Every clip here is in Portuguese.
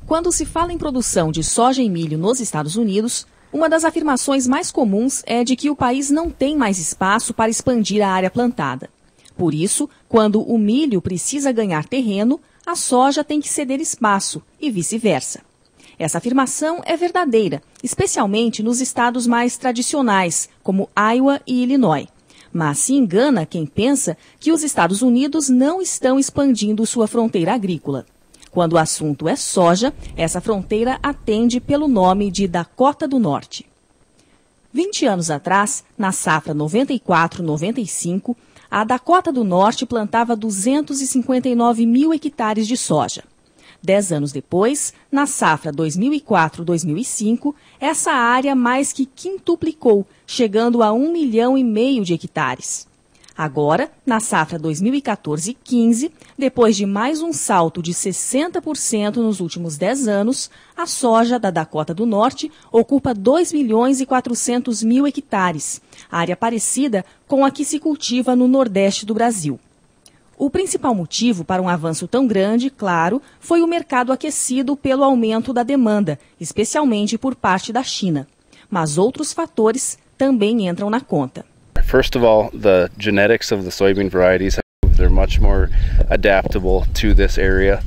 Quando se fala em produção de soja e milho nos Estados Unidos, uma das afirmações mais comuns é de que o país não tem mais espaço para expandir a área plantada. Por isso, quando o milho precisa ganhar terreno, a soja tem que ceder espaço e vice-versa. Essa afirmação é verdadeira, especialmente nos estados mais tradicionais, como Iowa e Illinois. Mas se engana quem pensa que os Estados Unidos não estão expandindo sua fronteira agrícola. Quando o assunto é soja, essa fronteira atende pelo nome de Dakota do Norte. 20 anos atrás, na safra 94-95, a Dakota do Norte plantava 259 mil hectares de soja. 10 anos depois, na safra 2004-2005, essa área mais que quintuplicou, chegando a 1,5 milhão de hectares. Agora, na safra 2014-15, depois de mais um salto de 60% nos últimos 10 anos, a soja da Dakota do Norte ocupa 2,4 milhões hectares, área parecida com a que se cultiva no Nordeste do Brasil. O principal motivo para um avanço tão grande, claro, foi o mercado aquecido pelo aumento da demanda, especialmente por parte da China. Mas outros fatores também entram na conta. First of all, the genetics of the soybean varieties, they're much more adaptable to this area.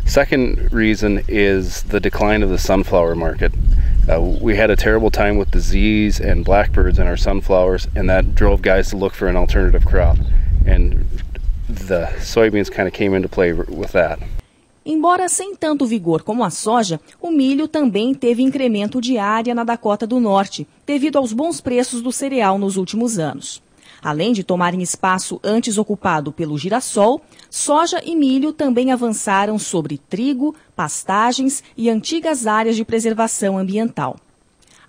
Second reason is the decline of the sunflower market. We had a terrible time with disease and blackbirds in our sunflowers, and that drove guys to look for an alternative crop. And the soybeans kind of came into play with that. Embora sem tanto vigor como a soja, o milho também teve incremento de área na Dakota do Norte, devido aos bons preços do cereal nos últimos anos. Além de tomarem espaço antes ocupado pelo girassol, soja e milho também avançaram sobre trigo, pastagens e antigas áreas de preservação ambiental.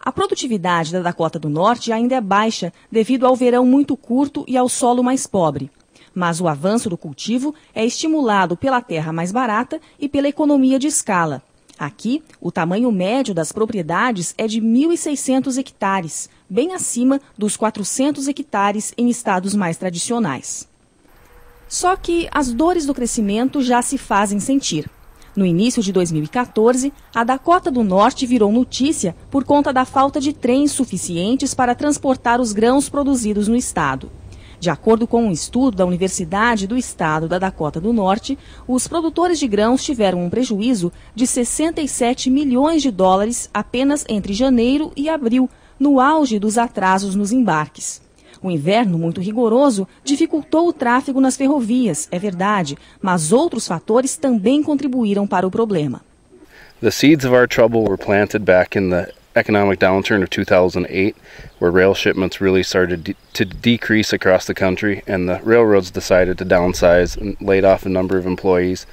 A produtividade da Dakota do Norte ainda é baixa devido ao verão muito curto e ao solo mais pobre. Mas o avanço do cultivo é estimulado pela terra mais barata e pela economia de escala. Aqui, o tamanho médio das propriedades é de 1.600 hectares, bem acima dos 400 hectares em estados mais tradicionais. Só que as dores do crescimento já se fazem sentir. No início de 2014, a Dakota do Norte virou notícia por conta da falta de trens suficientes para transportar os grãos produzidos no estado. De acordo com um estudo da Universidade do Estado da Dakota do Norte, os produtores de grãos tiveram um prejuízo de 67 milhões de dólares apenas entre janeiro e abril, no auge dos atrasos nos embarques. O inverno muito rigoroso dificultou o tráfego nas ferrovias, é verdade, mas outros fatores também contribuíram para o problema. The seeds of our trouble were planted back in the economic downturn of 2008, where rail shipments really started to decrease across the country, and the railroads decided to downsize and laid off a number of employees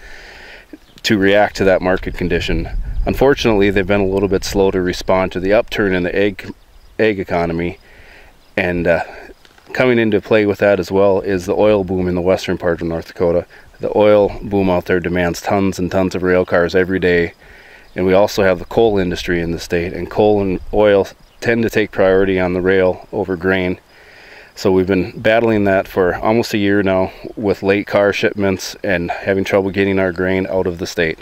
to react to that market condition. Unfortunately, they've been a little bit slow to respond to the upturn in the egg economy, and coming into play with that as well is the oil boom in the western part of North Dakota. The oil boom out there demands tons and tons of rail cars every day. And we also have the coal industry in the state, and coal and oil tend to take priority on the rail over grain. So we've been battling that for almost a year now with late car shipments and having trouble getting our grain out of the state.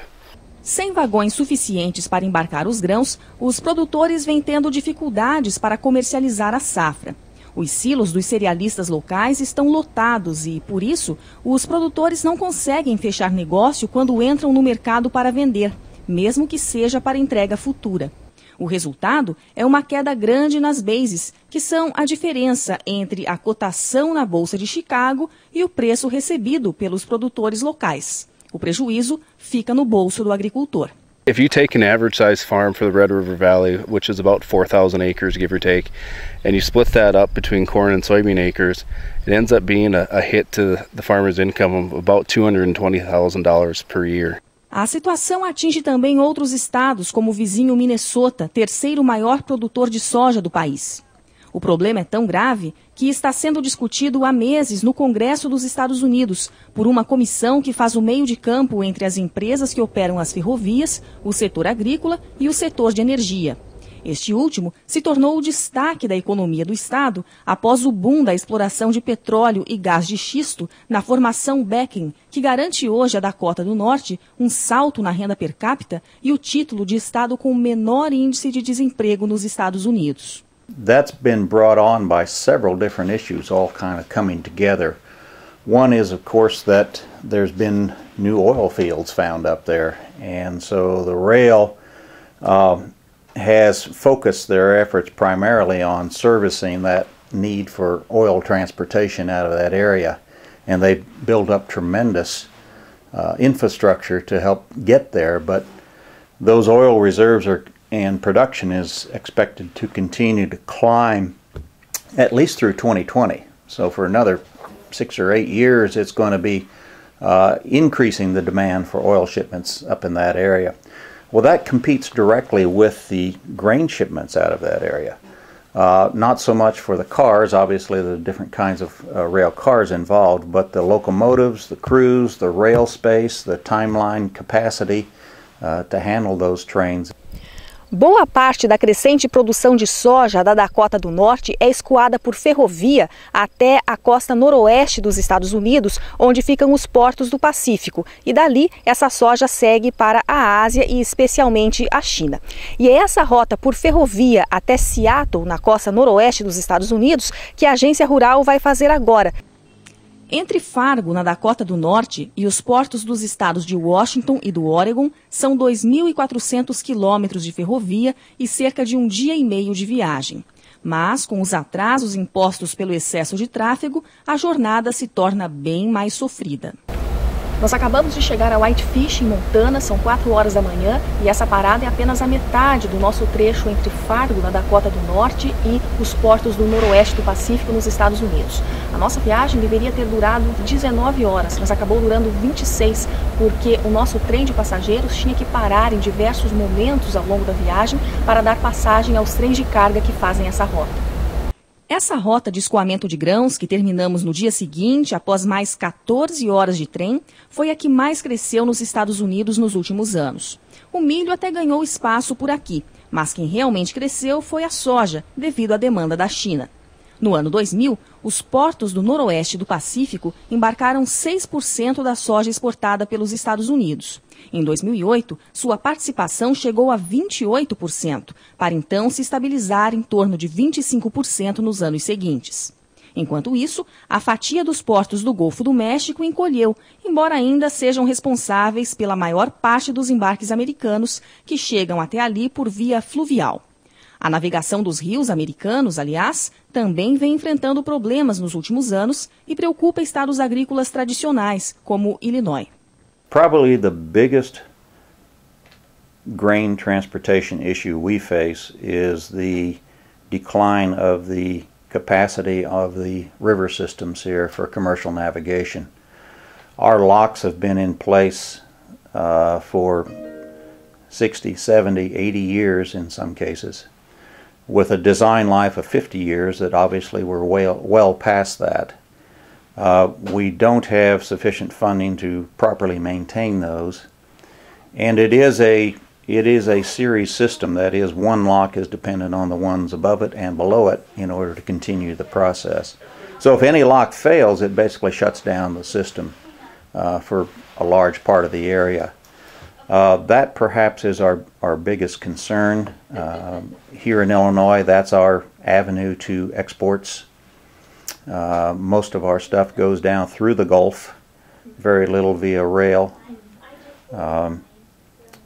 Sem vagões suficientes para embarcar os grãos, os produtores vêm tendo dificuldades para comercializar a safra. Os silos dos cerealistas locais estão lotados e, por isso, os produtores não conseguem fechar negócio quando entram no mercado para vender, mesmo que seja para entrega futura. O resultado é uma queda grande nas bases, que são a diferença entre a cotação na Bolsa de Chicago e o preço recebido pelos produtores locais. O prejuízo fica no bolso do agricultor. If you take an average size farm for the Red River Valley, which is about 4,000 acres, give or take, and you split that up between corn and soybean acres, it ends up being a hit to the farmer's income of about $220,000 per year. A situação atinge também outros estados, como o vizinho Minnesota, terceiro maior produtor de soja do país. O problema é tão grave que está sendo discutido há meses no Congresso dos Estados Unidos por uma comissão que faz o meio de campo entre as empresas que operam as ferrovias, o setor agrícola e o setor de energia. Este último se tornou o destaque da economia do estado após o boom da exploração de petróleo e gás de xisto na formação Bakken, que garante hoje à Dakota do Norte um salto na renda per capita e o título de estado com o menor índice de desemprego nos Estados Unidos. That's been brought on by several different issues all kind of coming together. One is, of course, that there's been new oil fields found up there, and so the rail has focused their efforts primarily on servicing that need for oil transportation out of that area, and they built up tremendous infrastructure to help get there, but those oil reserves and production is expected to continue to climb at least through 2020. So for another 6 or 8 years, it's going to be increasing the demand for oil shipments up in that area. Well, that competes directly with the grain shipments out of that area. Not so much for the cars, obviously there are different kinds of rail cars involved, but the locomotives, the crews, the rail space, the timeline capacity to handle those trains. Boa parte da crescente produção de soja da Dakota do Norte é escoada por ferrovia até a costa noroeste dos Estados Unidos, onde ficam os portos do Pacífico. E dali, essa soja segue para a Ásia e especialmente a China. E é essa rota por ferrovia até Seattle, na costa noroeste dos Estados Unidos, que a Agência Rural vai fazer agora. Entre Fargo, na Dakota do Norte, e os portos dos estados de Washington e do Oregon, são 2.400 quilômetros de ferrovia e cerca de 1 dia e meio de viagem. Mas, com os atrasos impostos pelo excesso de tráfego, a jornada se torna bem mais sofrida. Nós acabamos de chegar a Whitefish, em Montana, são 4 horas da manhã e essa parada é apenas a metade do nosso trecho entre Fargo, na Dakota do Norte, e os portos do noroeste do Pacífico, nos Estados Unidos. A nossa viagem deveria ter durado 19 horas, mas acabou durando 26, porque o nosso trem de passageiros tinha que parar em diversos momentos ao longo da viagem para dar passagem aos trens de carga que fazem essa rota. Essa rota de escoamento de grãos, que terminamos no dia seguinte, após mais 14 horas de trem, foi a que mais cresceu nos Estados Unidos nos últimos anos. O milho até ganhou espaço por aqui, mas quem realmente cresceu foi a soja, devido à demanda da China. No ano 2000, os portos do noroeste do Pacífico embarcaram 6% da soja exportada pelos Estados Unidos. Em 2008, sua participação chegou a 28%, para então se estabilizar em torno de 25% nos anos seguintes. Enquanto isso, a fatia dos portos do Golfo do México encolheu, embora ainda sejam responsáveis pela maior parte dos embarques americanos que chegam até ali por via fluvial. A navegação dos rios americanos, aliás, também vem enfrentando problemas nos últimos anos e preocupa estados agrícolas tradicionais, como Illinois. Probably the biggest grain transportation issue we face is the decline of the capacity of the river systems here for commercial navigation. Our locks have been in place for 60, 70, 80 years in some cases, with a design life of 50 years that obviously we're well past that. We don't have sufficient funding to properly maintain those, and it is a series system. That is, one lock is dependent on the ones above it and below it in order to continue the process. So if any lock fails, it basically shuts down the system for a large part of the area. That perhaps is our biggest concern. Here in Illinois, that's our avenue to exports. Most of our stuff goes down through the Gulf, very little via rail.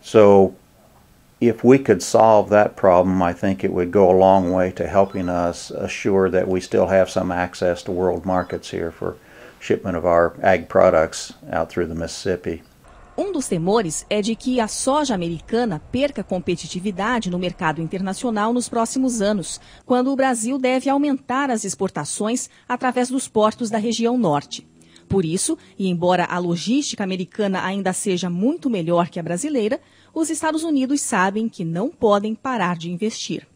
So if we could solve that problem, I think it would go a long way to helping us assure that we still have some access to world markets here for shipment of our ag products out through the Mississippi. Dos temores é de que a soja americana perca competitividade no mercado internacional nos próximos anos, quando o Brasil deve aumentar as exportações através dos portos da região norte. Por isso, e embora a logística americana ainda seja muito melhor que a brasileira, os Estados Unidos sabem que não podem parar de investir.